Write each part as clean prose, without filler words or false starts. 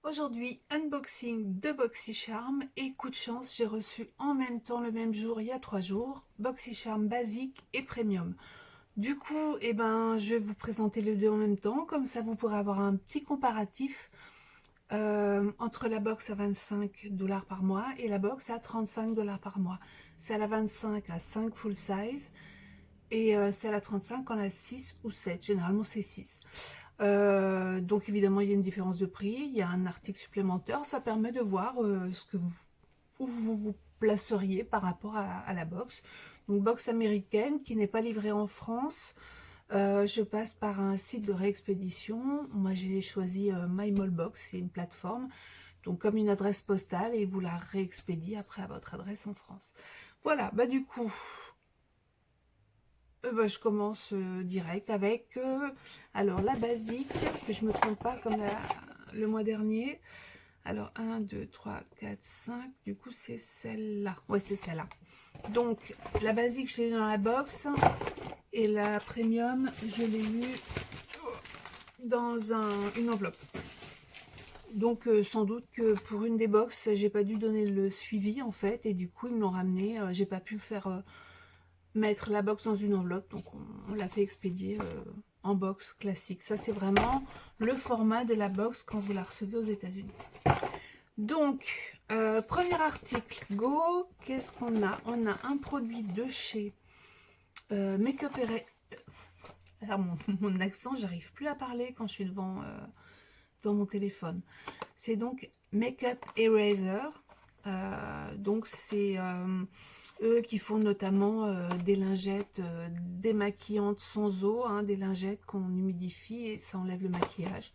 Aujourd'hui, unboxing de BoxyCharm et coup de chance, j'ai reçu en même temps le même jour, il y a 3 jours, BoxyCharm basique et premium. Du coup, je vais vous présenter les deux en même temps, comme ça vous pourrez avoir un petit comparatif entre la box à 25 $ par mois et la box à 35 $ par mois. C'est à la 25 à 5 full size et c'est à la 35 quand on a 6 ou 7, généralement c'est 6. Donc évidemment il y a une différence de prix, il y a un article supplémentaire, ça permet de voir où vous placeriez par rapport à la box. Donc box américaine qui n'est pas livrée en France. Je passe par un site de réexpédition. Moi j'ai choisi MyMallBox, c'est une plateforme, donc comme une adresse postale, et vous la réexpédiez après à votre adresse en France. Voilà, du coup, je commence direct avec alors la basique, que je me trompe pas comme le mois dernier. Alors 1, 2, 3, 4, 5, du coup c'est celle-là. Ouais, c'est celle-là. Donc la basique, je l'ai eu dans la box, et la premium, je l'ai eu dans une enveloppe. Donc sans doute que pour une des box, j'ai pas dû donner le suivi en fait, et du coup ils me l'ont ramené. J'ai pas pu faire mettre la box dans une enveloppe, donc on l'a fait expédier en box classique. Ça c'est vraiment le format de la box quand vous la recevez aux États-Unis. Donc premier article, go. Qu'est-ce qu'on a? On a un produit de chez Make-up alors mon accent, j'arrive plus à parler quand je suis devant mon téléphone. C'est donc Make-up Eraser. Donc c'est eux qui font notamment des lingettes démaquillantes sans eau, hein, des lingettes qu'on humidifie et ça enlève le maquillage.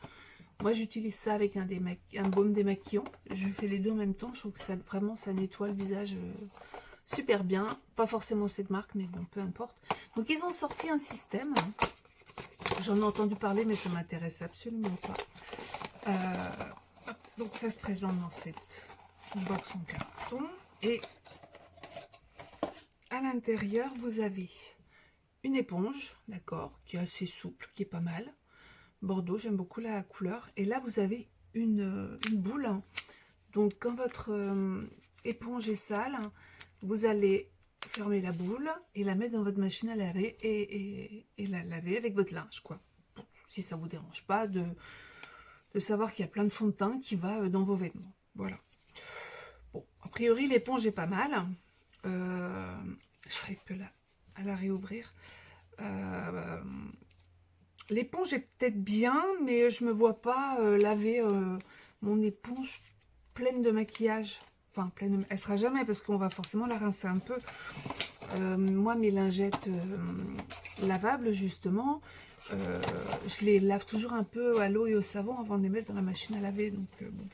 Moi j'utilise ça avec un baume démaquillant. Je fais les deux en même temps. Je trouve que ça vraiment ça nettoie le visage super bien. Pas forcément cette marque, mais bon, peu importe. Donc ils ont sorti un système. J'en ai entendu parler, mais ça m'intéresse absolument pas. Donc ça se présente dans cette box en carton. Et à l'intérieur, vous avez une éponge, d'accord, qui est assez souple, qui est pas mal. Bordeaux, j'aime beaucoup la couleur. Et là, vous avez une boule. Donc quand votre éponge est sale, vous allez fermer la boule et la mettre dans votre machine à laver et la laver avec votre linge, quoi. Bon, si ça vous dérange pas de savoir qu'il y a plein de fond de teint qui va dans vos vêtements. Voilà. Bon, a priori, l'éponge est pas mal. Je n'arrive plus à la réouvrir. L'éponge est peut-être bien, mais je me vois pas laver mon éponge pleine de maquillage. Enfin, pleine de... Elle sera jamais parce qu'on va forcément la rincer un peu. Moi, mes lingettes lavables, justement, je les lave toujours un peu à l'eau et au savon avant de les mettre dans la machine à laver. Donc, bon.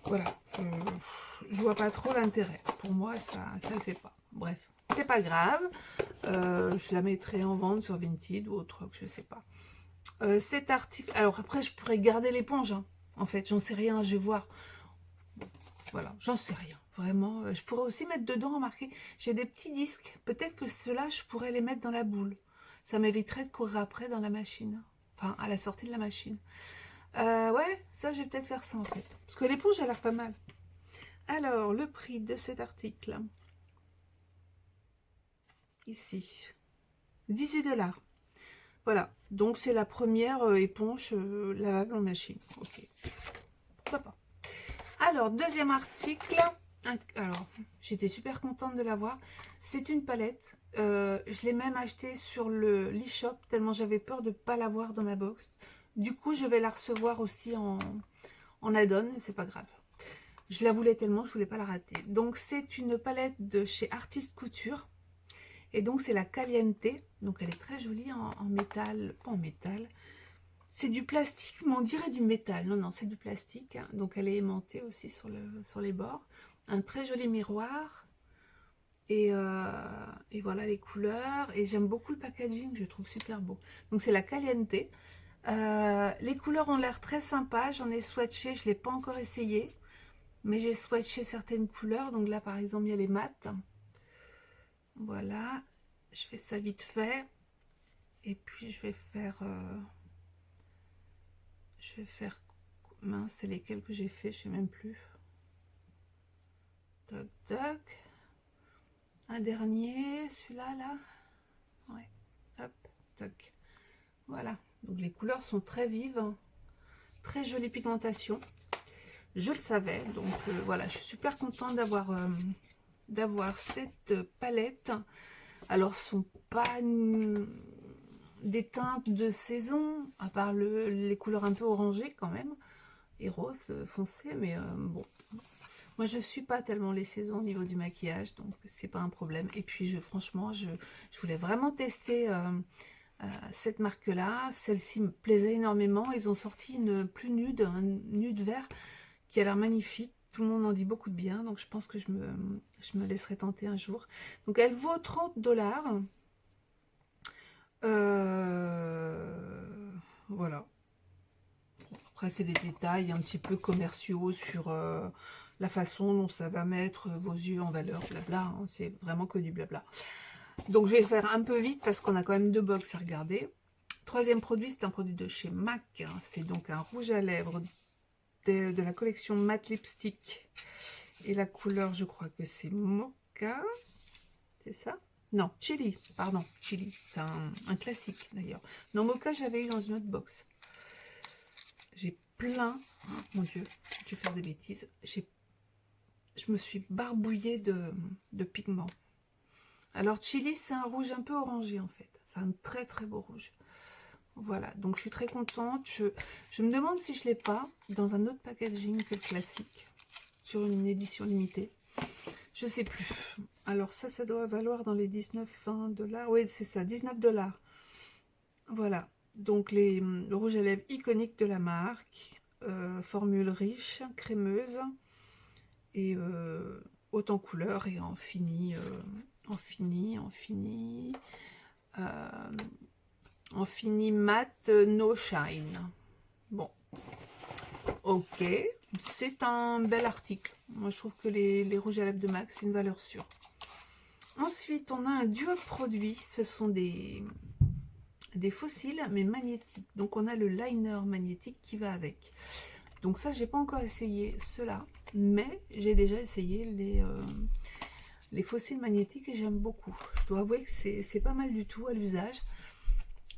Voilà, je vois pas trop l'intérêt. Pour moi, ça le fait pas. Bref, c'est pas grave. Je la mettrai en vente sur Vinted ou autre, je sais pas. Cet article, alors après, je pourrais garder l'éponge. Hein. En fait, j'en sais rien, je vais voir. Voilà, j'en sais rien. Vraiment, je pourrais aussi mettre dedans, remarquez, j'ai des petits disques. Peut-être que ceux-là, je pourrais les mettre dans la boule. Ça m'éviterait de courir après dans la machine. Enfin, à la sortie de la machine. Ouais, ça, je vais peut-être faire ça, en fait. Parce que l'éponge a l'air pas mal. Alors, le prix de cet article, ici, 18 $. Voilà, donc c'est la première éponge lavable en machine. Ok, pourquoi pas. Alors, deuxième article, alors, j'étais super contente de l'avoir. C'est une palette. Je l'ai même achetée sur l'e-shop, tellement j'avais peur de ne pas l'avoir dans ma box. Du coup, je vais la recevoir aussi en add-on, mais c'est pas grave. Je la voulais tellement, je voulais pas la rater. Donc, c'est une palette de chez Artiste Couture. Et donc, c'est la Caliente. Donc, elle est très jolie en métal. Pas en métal. C'est du plastique, mais on dirait du métal. Non, non, c'est du plastique. Hein. Donc, elle est aimantée aussi sur les bords. Un très joli miroir. Et voilà les couleurs. Et j'aime beaucoup le packaging, je trouve super beau. Donc, c'est la Caliente. Les couleurs ont l'air très sympas. J'en ai swatché, je ne l'ai pas encore essayé. Mais j'ai swatché certaines couleurs. Donc là, par exemple, il y a les mates. Voilà. Je fais ça vite fait. Et puis, je vais faire Mince, c'est lesquels que j'ai fait, je sais même plus. Toc, toc. Un dernier, celui-là, là. Ouais. Hop, toc. Voilà. Donc les couleurs sont très vives. Très jolie pigmentation. Je le savais. Donc voilà, je suis super contente d'avoir cette palette. Alors, ce sont pas des teintes de saison, à part les couleurs un peu orangées quand même, et rose foncé, mais bon. Moi, je suis pas tellement les saisons au niveau du maquillage, donc c'est pas un problème. Et puis, franchement, je voulais vraiment tester cette marque-là. Celle-ci me plaisait énormément. Ils ont sorti une plus nude, un nude vert, qui a l'air magnifique. Tout le monde en dit beaucoup de bien, donc je pense que je me laisserai tenter un jour. Donc, elle vaut 30 $. Voilà. Après, c'est des détails un petit peu commerciaux sur la façon dont ça va mettre vos yeux en valeur, blabla. Hein, c'est vraiment que du blabla. Donc, je vais faire un peu vite parce qu'on a quand même 2 box à regarder. Troisième produit, c'est un produit de chez MAC. C'est donc un rouge à lèvres de la collection Matte Lipstick. Et la couleur, je crois que c'est Mocha. C'est ça? Non, Chili, pardon, Chili. C'est un classique d'ailleurs. Non, Mocha, j'avais eu dans une autre box. J'ai plein, oh, mon Dieu, je vais faire des bêtises. Je me suis barbouillée de pigments. Alors, Chili, c'est un rouge un peu orangé en fait. C'est un très très beau rouge. Voilà, donc je suis très contente. Je me demande si je ne l'ai pas dans un autre packaging que le classique, sur une édition limitée. Je sais plus. Alors ça doit valoir dans les 19-20 $. Oui, c'est ça, 19 $. Voilà. Donc le rouge à lèvres iconique de la marque. Formule riche, crémeuse. Et haute en couleur et en fini. En fini mat no shine. Bon. Ok. C'est un bel article. Moi, je trouve que les rouges à lèvres de MAC, c'est une valeur sûre. Ensuite, on a un duo de produits. Ce sont des fossiles, mais magnétiques. Donc, on a le liner magnétique qui va avec. Donc ça, j'ai pas encore essayé cela, mais j'ai déjà essayé les fossiles magnétiques et j'aime beaucoup. Je dois avouer que c'est pas mal du tout à l'usage.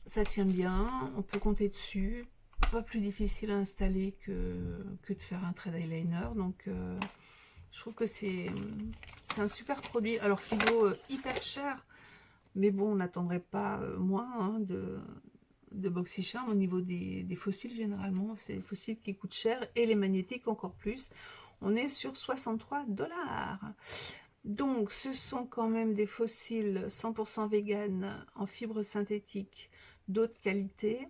Ça tient bien, on peut compter dessus. Pas plus difficile à installer que de faire un trait d'eyeliner. Donc je trouve que c'est un super produit, alors qu'il vaut hyper cher. Mais bon, on n'attendrait pas moins hein, de BoxyCharm au niveau des fossiles. Généralement, c'est les fossiles qui coûtent cher et les magnétiques encore plus. On est sur 63 $. Donc, ce sont quand même des fossiles 100% vegan en fibres synthétiques d'autre qualité.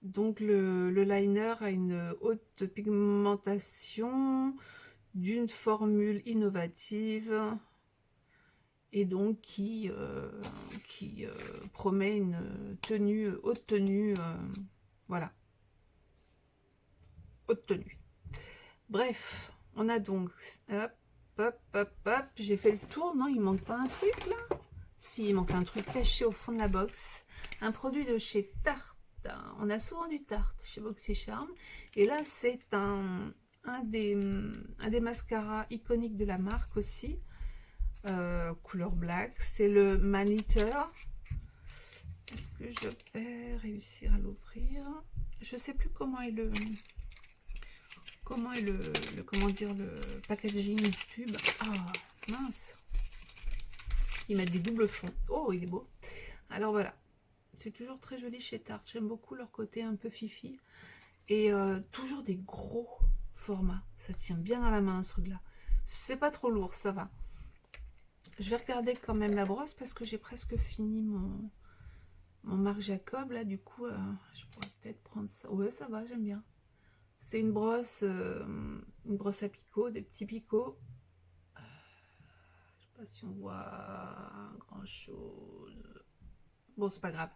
Donc le liner a une haute pigmentation d'une formule innovative et donc qui promet une tenue, haute tenue, voilà, haute tenue. Bref, on a donc, hop, hop, hop, hop, j'ai fait le tour, non, il manque pas un truc là? Si, il manque un truc caché au fond de la box, un produit de chez Tarte. On a souvent du Tarte chez BoxyCharm, et là c'est un des mascaras iconiques de la marque aussi, couleur black, c'est le Man Eater. Est-ce que je vais réussir à l'ouvrir? Je sais plus comment est le packaging du tube. Ah mince, ils mettent des doubles fonds. Oh, il est beau. Alors voilà, c'est toujours très joli chez Tarte. J'aime beaucoup leur côté un peu fifi. Et toujours des gros formats. Ça tient bien dans la main ce truc-là. C'est pas trop lourd, ça va. Je vais regarder quand même la brosse parce que j'ai presque fini mon Marc Jacob. Là, du coup, je pourrais peut-être prendre ça. Ouais, ça va, j'aime bien. C'est une brosse à picots, des petits picots. Je sais pas si on voit grand chose. Bon, c'est pas grave.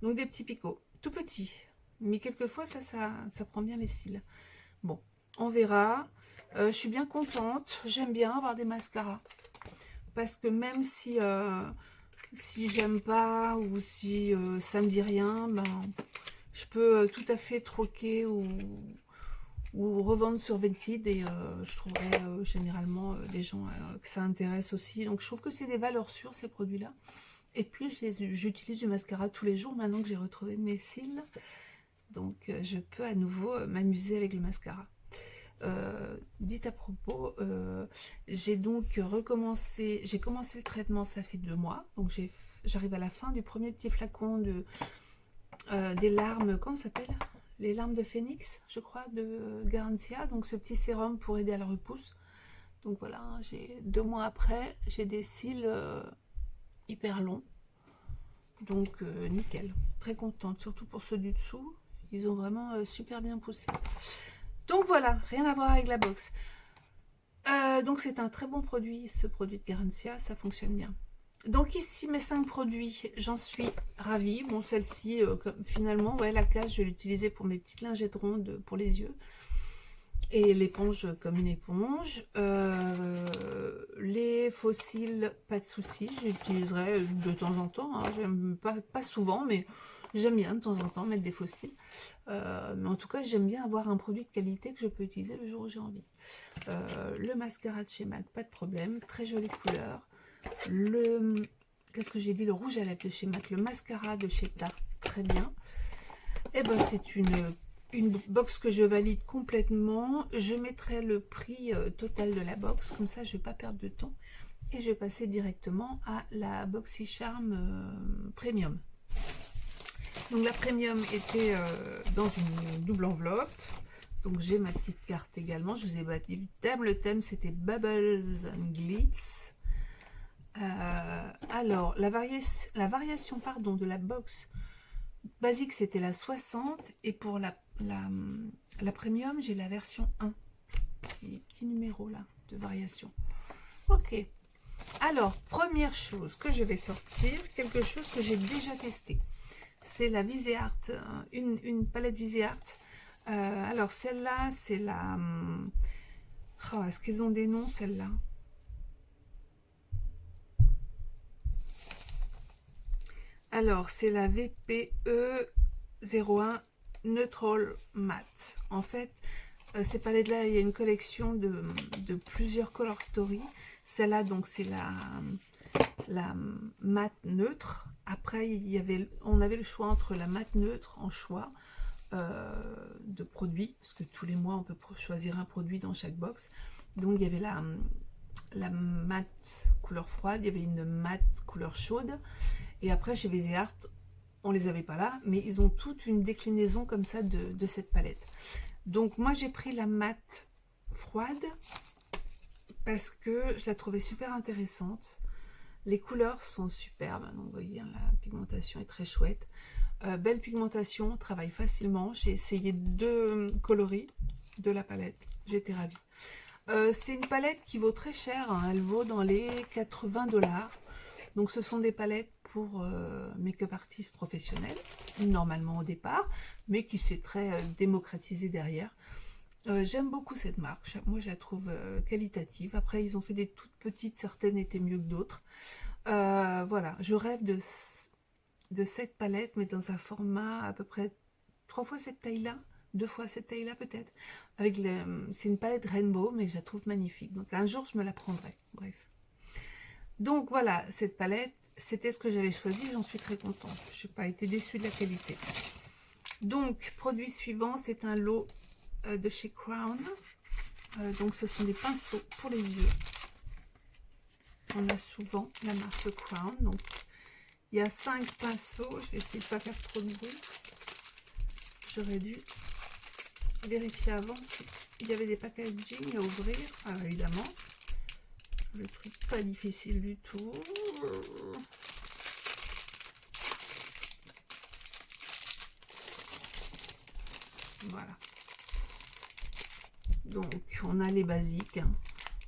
Donc des petits picots, tout petits. Mais quelquefois, ça prend bien les cils. Bon, on verra. Je suis bien contente. J'aime bien avoir des mascaras. Parce que même si Si j'aime pas ou si ça me dit rien, ben, je peux tout à fait troquer ou revendre sur Vinted et je trouverai généralement des gens que ça intéresse aussi. Donc je trouve que c'est des valeurs sûres ces produits-là. Et puis j'utilise du mascara tous les jours maintenant que j'ai retrouvé mes cils. Donc je peux à nouveau m'amuser avec le mascara. Dites à propos, j'ai donc recommencé, j'ai commencé le traitement, ça fait 2 mois. Donc j'arrive à la fin du premier petit flacon des larmes, comment ça s'appelle? Les larmes de phénix, je crois, de Garantia. Donc ce petit sérum pour aider à la repousse. Donc voilà, j'ai 2 mois après, j'ai des cils hyper longs. Donc nickel, très contente, surtout pour ceux du dessous. Ils ont vraiment super bien poussé. Donc voilà, rien à voir avec la box. Donc c'est un très bon produit, ce produit de Garantia, ça fonctionne bien. Donc ici mes 5 produits, j'en suis ravie. Bon, celle-ci, finalement, ouais, la case, je vais l'utiliser pour mes petites lingettes rondes pour les yeux. Et l'éponge comme une éponge. Les fossiles, pas de souci, j'utiliserai de temps en temps. Hein. J'aime pas souvent, mais j'aime bien de temps en temps mettre des fossiles. Mais en tout cas, j'aime bien avoir un produit de qualité que je peux utiliser le jour où j'ai envie. Le mascara de chez MAC, pas de problème, très jolie couleur. Qu'est-ce que j'ai dit? Le rouge à lèvres de chez MAC, le mascara de chez Tarte, très bien. Et ben c'est une box que je valide complètement. Je mettrai le prix total de la box, comme ça je vais pas perdre de temps. Et je vais passer directement à la BoxyCharm Premium. Donc la Premium était dans une double enveloppe. Donc j'ai ma petite carte également. Je vous ai bâti le thème. Le thème c'était Bubbles and Glitz. Alors la variation pardon, de la box basique c'était la 60 et pour la Premium j'ai la version 1. Petit numéro là de variation. Ok. Alors première chose que je vais sortir, quelque chose que j'ai déjà testé. C'est la Viseart, une palette Viseart. Alors celle-là, c'est la... Oh, est-ce qu'ils ont des noms, celle-là? Alors, c'est la VPE 01 Neutral Matte. En fait, ces palettes-là, il y a une collection de plusieurs Color Story. Celle-là, donc, c'est la matte neutre. Après, on avait le choix entre la matte neutre en choix de produits, parce que tous les mois, on peut choisir un produit dans chaque box. Donc, il y avait la matte couleur froide, il y avait une matte couleur chaude. Et après, chez Viseart, on les avait pas là, mais ils ont toute une déclinaison comme ça de cette palette. Donc, moi, j'ai pris la matte froide parce que je la trouvais super intéressante. Les couleurs sont superbes, donc vous voyez, la pigmentation est très chouette. Belle pigmentation, travaille facilement. J'ai essayé 2 coloris de la palette, j'étais ravie. C'est une palette qui vaut très cher, hein. Elle vaut dans les 80 $. Donc ce sont des palettes pour make-up artistes professionnels, normalement au départ, mais qui s'est très démocratisé derrière. J'aime beaucoup cette marque, moi je la trouve qualitative. Après ils ont fait des toutes petites, certaines étaient mieux que d'autres. Voilà, je rêve de cette palette, mais dans un format à peu près 3 fois cette taille-là, 2 fois cette taille-là peut-être. C'est une palette rainbow, mais je la trouve magnifique. Donc un jour je me la prendrai, bref. Donc voilà, cette palette, c'était ce que j'avais choisi, j'en suis très contente. Je n'ai pas été déçue de la qualité. Donc, produit suivant, c'est un lot de chez Crown. Donc ce sont des pinceaux pour les yeux. On a souvent la marque Crown. Donc il y a 5 pinceaux. Je vais essayer de ne pas faire trop de bruit. J'aurais dû vérifier avant s'il y avait des packaging à ouvrir. Ah, évidemment. Le truc pas difficile du tout. Voilà. Donc on a les basiques. Hein.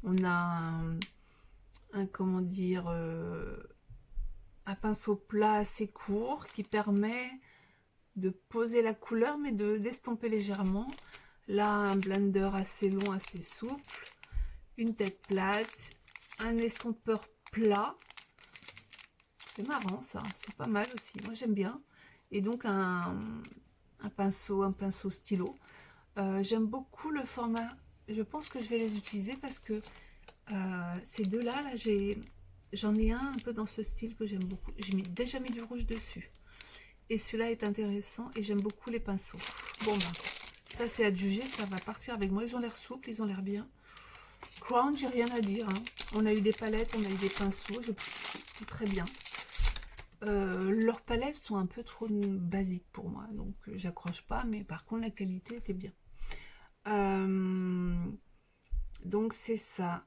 On a comment dire, un pinceau plat assez court qui permet de poser la couleur mais de l'estomper légèrement. Là, un blender assez long, assez souple, une tête plate, un estompeur plat C'est marrant ça, c'est pas mal aussi. Moi j'aime bien. Et donc un pinceau stylo. J'aime beaucoup le format. Je pense que je vais les utiliser parce que ces deux-là, j'en ai un peu dans ce style que j'aime beaucoup. J'ai déjà mis du rouge dessus. Et celui-là est intéressant et j'aime beaucoup les pinceaux. Bon ben, ça c'est à juger, ça va partir avec moi. Ils ont l'air souples, ils ont l'air bien. Crown, j'ai rien à dire. Hein. On a eu des palettes, on a eu des pinceaux, très bien. Leurs palettes sont un peu trop basiques pour moi, donc j'accroche pas, mais par contre la qualité était bien. Donc c'est ça.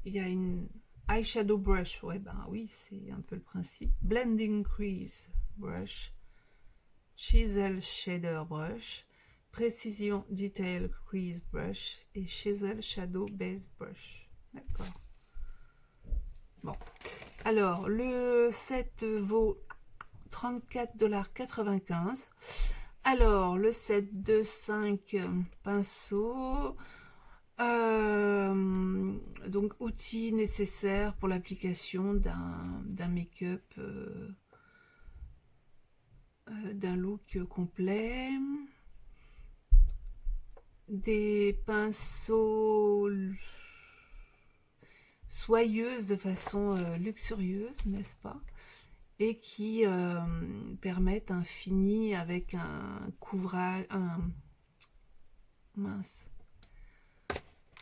Il y a une eyeshadow brush, ouais ben oui, c'est un peu le principe. Blending crease brush, chisel shader brush, precision detail crease brush et chisel shadow base brush. D'accord. Bon. Alors, le set vaut 34,95 $. Alors, le set de 5 pinceaux. Donc, outils nécessaires pour l'application d'un make-up, d'un look complet. Des pinceaux soyeuses de façon luxurieuse, n'est-ce pas? Et qui permettent un fini avec un couvrage, mince.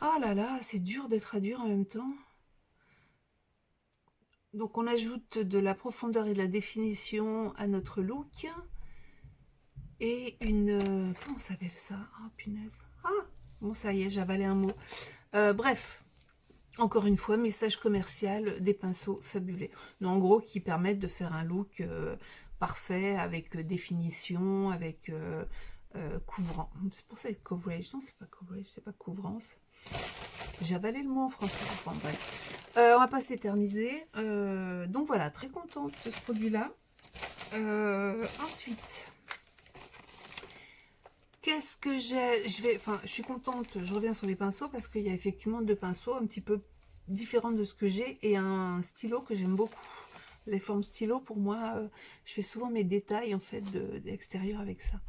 Oh là là, c'est dur de traduire en même temps. Donc on ajoute de la profondeur et de la définition à notre look. Et une... comment s'appelle ça? Oh punaise. Ah, bon ça y est, j'ai avalé un mot. Bref. Encore une fois, message commercial des pinceaux fabuleux. Donc, en gros, qui permettent de faire un look parfait, avec définition, avec couvrant. C'est pour ça que coverage. Non, c'est pas coverage, c'est pas couvrance. J'ai avalé le mot en français. Enfin, bref. On va pas s'éterniser. Donc voilà, très contente de ce produit-là. Ensuite, qu'est-ce que j'ai? Je suis contente, je reviens sur les pinceaux parce qu'il y a effectivement deux pinceaux un petit peu différents de ce que j'ai et un stylo que j'aime beaucoup. Les formes stylo, pour moi, je fais souvent mes détails en fait de l'extérieur avec ça.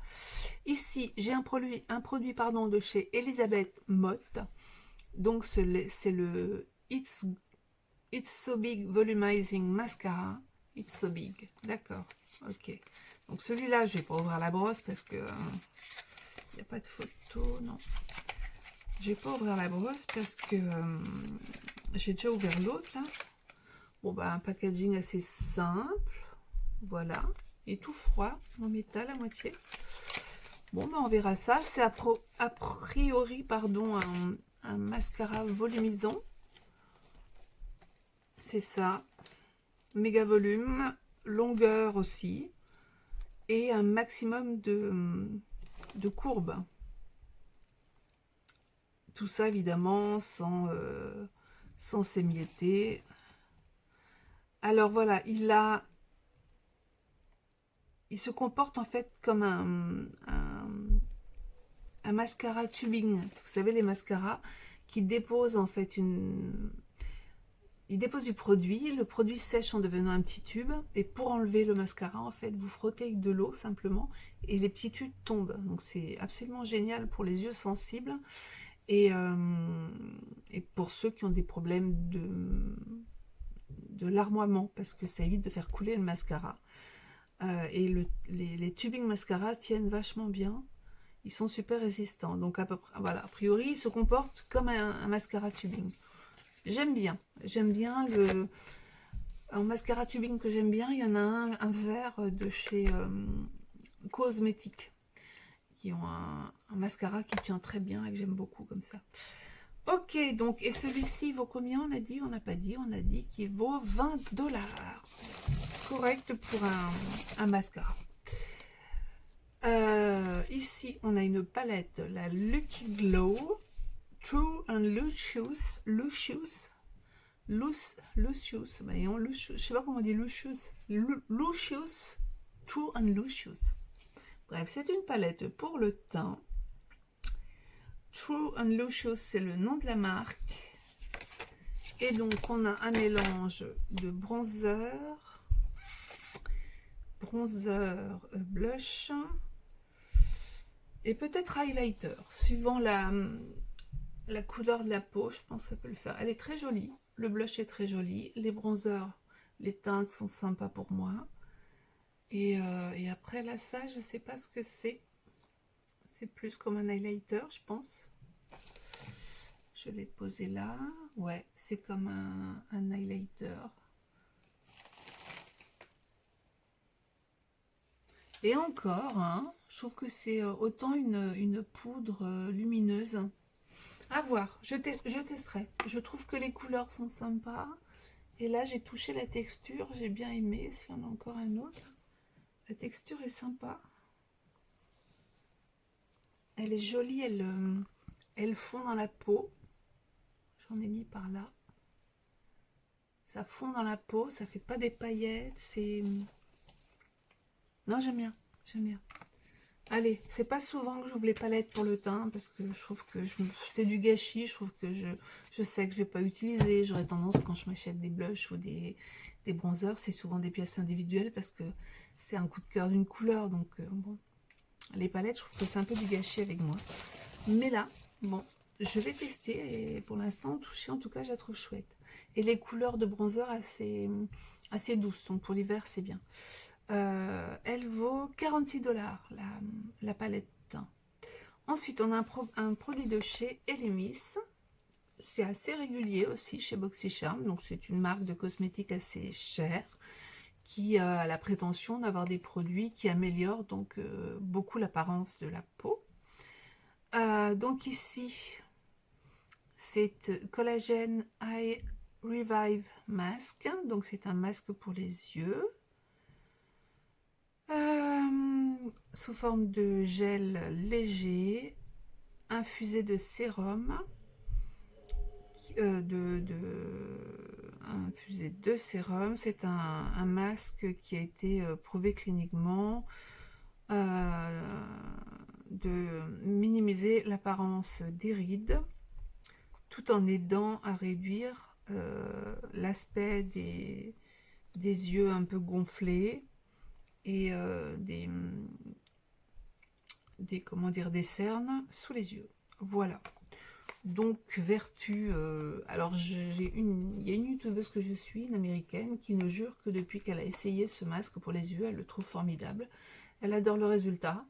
Ici, j'ai un produit pardon, de chez Elisabeth Mott. Donc c'est le It's So Big Volumizing Mascara. It's So Big, d'accord, ok. Donc celui-là, je vais pas ouvrir la brosse parce que... il n'y a pas de photo, non. Je vais pas ouvrir la brosse parce que j'ai déjà ouvert l'autre là. Bon bah un packaging assez simple. Voilà. Et tout froid en métal à moitié. Bon bah on verra ça. C'est a priori pardon un mascara volumisant. C'est ça. Méga volume. Longueur aussi. Et un maximum de courbes. Tout ça évidemment sans s'émietter. Alors voilà, il se comporte en fait comme un mascara tubing. Vous savez les mascaras qui déposent en fait il dépose du produit, le produit sèche en devenant un petit tube, et pour enlever le mascara, en fait, vous frottez avec de l'eau simplement, et les petits tubes tombent. Donc c'est absolument génial pour les yeux sensibles. Et pour ceux qui ont des problèmes de larmoiement, parce que ça évite de faire couler le mascara. Et les tubing mascara tiennent vachement bien. Ils sont super résistants. Donc à peu près, voilà, a priori, ils se comportent comme un mascara tubing. J'aime bien. J'aime bien un mascara tubing que j'aime bien. Il y en a un vert de chez Cosmétique, qui ont un mascara qui tient très bien et que j'aime beaucoup comme ça. Ok, donc, et celui-ci vaut combien? On a dit, on n'a pas dit, on a dit qu'il vaut 20 $. Correct pour un mascara. Ici, on a une palette, la Lucky Glow, True and Lucious, voyons, je sais pas comment on dit Lucious, True and Lucious. Bref, c'est une palette pour le teint. True and Lucious, c'est le nom de la marque. Et donc, on a un mélange de bronzer, blush et peut-être highlighter, suivant la couleur de la peau. Je pense que ça peut le faire. Elle est très jolie. Le blush est très joli. Les bronzers, les teintes sont sympas pour moi. Et après, là, ça, je sais pas ce que c'est. C'est plus comme un highlighter, je pense. Je l'ai posé là. Ouais, c'est comme un highlighter. Et encore, hein, je trouve que c'est autant une poudre lumineuse. À voir, je testerai. Je trouve que les couleurs sont sympas. Et là, j'ai touché la texture, j'ai bien aimé. S'il y en a encore un autre, la texture est sympa. Elle est jolie, elle fond dans la peau. J'en ai mis par là. Ça fond dans la peau, ça fait pas des paillettes. C'est... Non, j'aime bien, j'aime bien. Allez, c'est pas souvent que j'ouvre les palettes pour le teint parce que je trouve que c'est du gâchis. Je trouve que je sais que je vais pas utiliser. J'aurais tendance, quand je m'achète des blushs ou des bronzers, c'est souvent des pièces individuelles parce que c'est un coup de cœur d'une couleur. Donc bon, les palettes, je trouve que c'est un peu du gâchis avec moi. Mais là, bon, je vais tester et pour l'instant, toucher en tout cas, je la trouve chouette. Et les couleurs de bronzer assez douces, donc pour l'hiver, c'est bien. Elle vaut 46 $, la palette teint. Ensuite, on a un produit de chez Elemis. C'est assez régulier aussi chez BoxyCharm. Donc, c'est une marque de cosmétiques assez chère qui a la prétention d'avoir des produits qui améliorent donc beaucoup l'apparence de la peau. Donc ici, c'est Collagen Eye Revive Mask. Donc, c'est un masque pour les yeux. Sous forme de gel léger, infusé de sérum, infusé de sérum. C'est un masque qui a été prouvé cliniquement de minimiser l'apparence des rides, tout en aidant à réduire l'aspect des yeux un peu gonflés et comment dire, des cernes sous les yeux. Voilà. Donc vertu, alors il y a une youtubeuse que je suis, une américaine, qui ne jure que depuis qu'elle a essayé ce masque pour les yeux, elle le trouve formidable. Elle adore le résultat.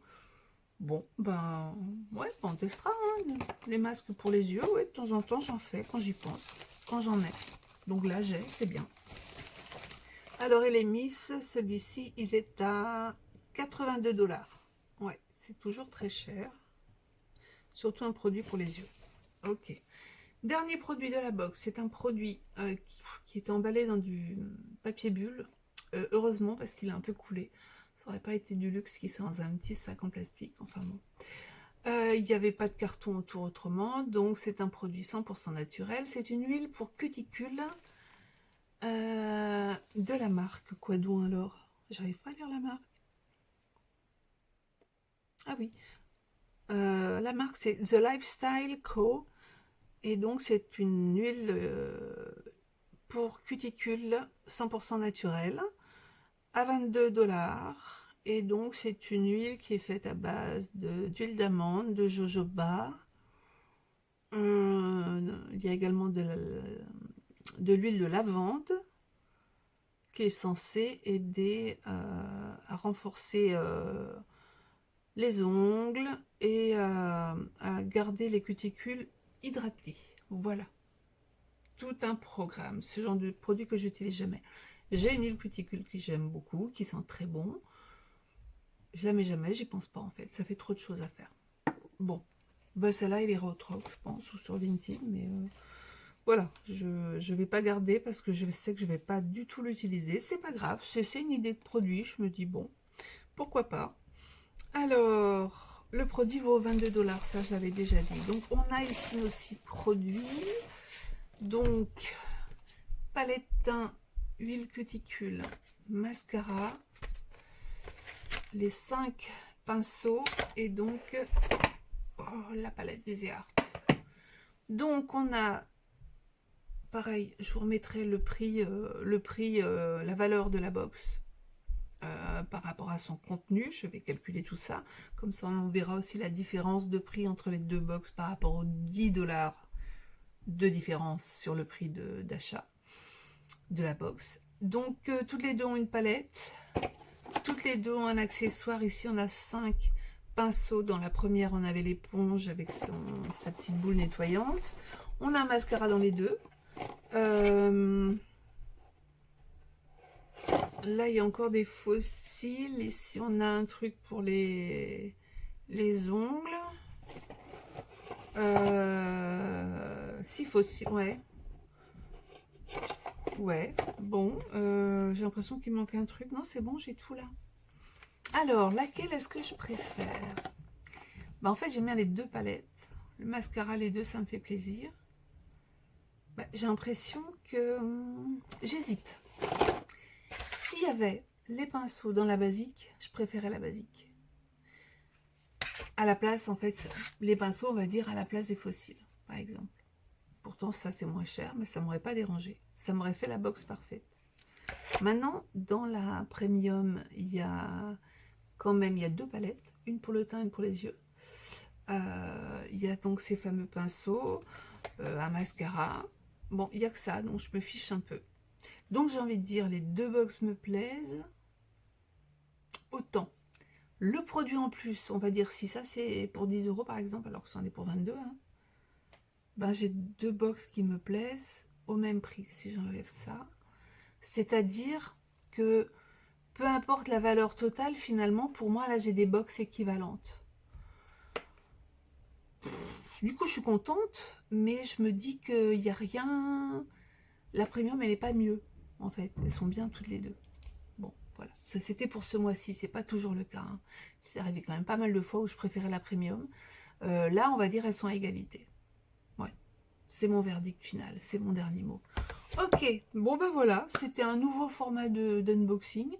Bon, ben ouais, on testera hein, les masques pour les yeux. Ouais, de temps en temps j'en fais quand j'y pense, quand j'en ai. Donc là c'est bien. Alors Elemis, celui-ci il est à 82 $. Ouais, c'est toujours très cher. Surtout un produit pour les yeux. Ok. Dernier produit de la box, c'est un produit qui est emballé dans du papier bulle. Heureusement parce qu'il a un peu coulé. Ça aurait pas été du luxe qui soit dans un petit sac en plastique. Enfin bon. Il n'y avait pas de carton autour autrement. Donc c'est un produit 100% naturel. C'est une huile pour cuticules de la marque. Quoi donc alors? J'arrive pas à lire la marque. Ah oui. La marque c'est The Lifestyle Co. Et donc c'est une huile pour cuticules 100% naturelle à 22 $. Et donc c'est une huile qui est faite à base d'huile d'amande, de jojoba. Il y a également de l'huile de lavande qui est censée aider à renforcer les ongles et à garder les cuticules hydratées. Voilà. Tout un programme, ce genre de produit que j'utilise jamais. J'ai une huile cuticule que j'aime beaucoup, qui sent très bon. Je la mets jamais, j'y pense pas en fait, ça fait trop de choses à faire. Bon, bah celle-là il ira au troc je pense, ou sur Vinted, mais voilà, je vais pas garder parce que je sais que je vais pas du tout l'utiliser. C'est pas grave, c'est une idée de produit, je me dis bon, pourquoi pas. Alors, le produit vaut 22 $, ça je l'avais déjà dit. Donc on a ici aussi produit. Donc, palette teint, huile cuticule, mascara, les 5 pinceaux et donc la palette Viseart. Donc, on a pareil, je vous remettrai le prix, la valeur de la box par rapport à son contenu. Je vais calculer tout ça. Comme ça, on verra aussi la différence de prix entre les deux box par rapport aux 10 $ de différence sur le prix d'achat de la box. Donc, toutes les deux ont une palette. Toutes les deux ont un accessoire. Ici, on a 5 pinceaux. Dans la première, on avait l'éponge avec sa petite boule nettoyante. On a un mascara dans les deux. Là, il y a encore des fossiles. Ici, on a un truc pour les ongles. 6 fossiles, ouais. Ouais, bon. J'ai l'impression qu'il manque un truc. Non, c'est bon, j'ai tout là. Alors, laquelle est-ce que je préfère? Bah, en fait, j'aime bien les deux palettes. Le mascara, les deux, ça me fait plaisir. Bah, j'ai l'impression que j'hésite. S'il y avait les pinceaux dans la basique, je préférais la basique. À la place, en fait, les pinceaux, on va dire, à la place des fossiles, par exemple. Pourtant, ça, c'est moins cher, mais ça ne m'aurait pas dérangé. Ça m'aurait fait la box parfaite. Maintenant, dans la premium, il y a quand même, il y a deux palettes. Une pour le teint, une pour les yeux. Il y a donc ces fameux pinceaux, un mascara. Bon, il n'y a que ça, donc je me fiche un peu. Donc, j'ai envie de dire, les deux box me plaisent autant. Le produit en plus, on va dire, si ça c'est pour 10 € par exemple, alors que c'en est pour 22, hein, ben, j'ai deux box qui me plaisent au même prix, si j'enlève ça. C'est-à-dire que peu importe la valeur totale, finalement, pour moi, là, j'ai des box équivalentes. Du coup, je suis contente, mais je me dis qu'il n'y a rien... La premium, elle n'est pas mieux, en fait. Elles sont bien toutes les deux. Bon, voilà. Ça, c'était pour ce mois-ci. C'est pas toujours le cas. Hein. C'est arrivé quand même pas mal de fois où je préférais la premium. Là, on va dire, elles sont à égalité. Ouais. C'est mon verdict final. C'est mon dernier mot. Ok. Bon, ben voilà. C'était un nouveau format d'unboxing.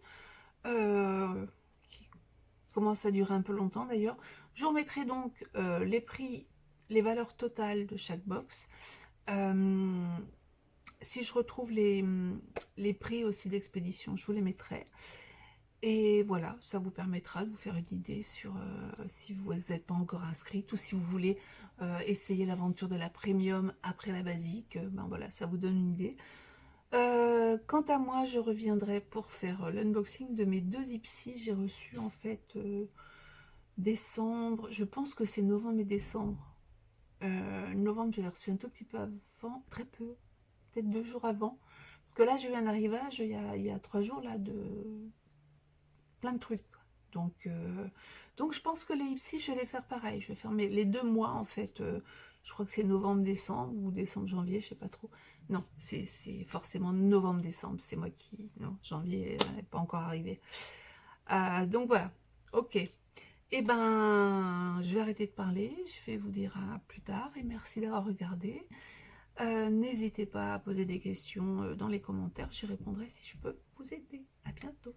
Qui commence à durer un peu longtemps, d'ailleurs. Je vous remettrai donc les prix, les valeurs totales de chaque box. Si je retrouve les prix aussi d'expédition, je vous les mettrai. Et voilà, ça vous permettra de vous faire une idée sur si vous n'êtes pas encore inscrite ou si vous voulez essayer l'aventure de la premium après la basique. Ben voilà, ça vous donne une idée. Quant à moi, je reviendrai pour faire l'unboxing de mes deux Ipsy. J'ai reçu en fait décembre, je pense que c'est novembre et décembre. Novembre, je l'ai reçu un tout petit peu avant, très peu, peut-être 2 jours avant. Parce que là, j'ai eu un arrivage il y a 3 jours là de plein de trucs. Donc je pense que les Ipsy, je vais les faire pareil. Je vais faire les 2 mois en fait. Je crois que c'est novembre-décembre ou décembre-janvier, je sais pas trop. Non, c'est forcément novembre-décembre. C'est moi qui... Non, janvier n'est pas encore arrivé. Donc voilà, ok. Eh ben, je vais arrêter de parler. Je vais vous dire à plus tard et merci d'avoir regardé. N'hésitez pas à poser des questions dans les commentaires. J'y répondrai si je peux vous aider. À bientôt.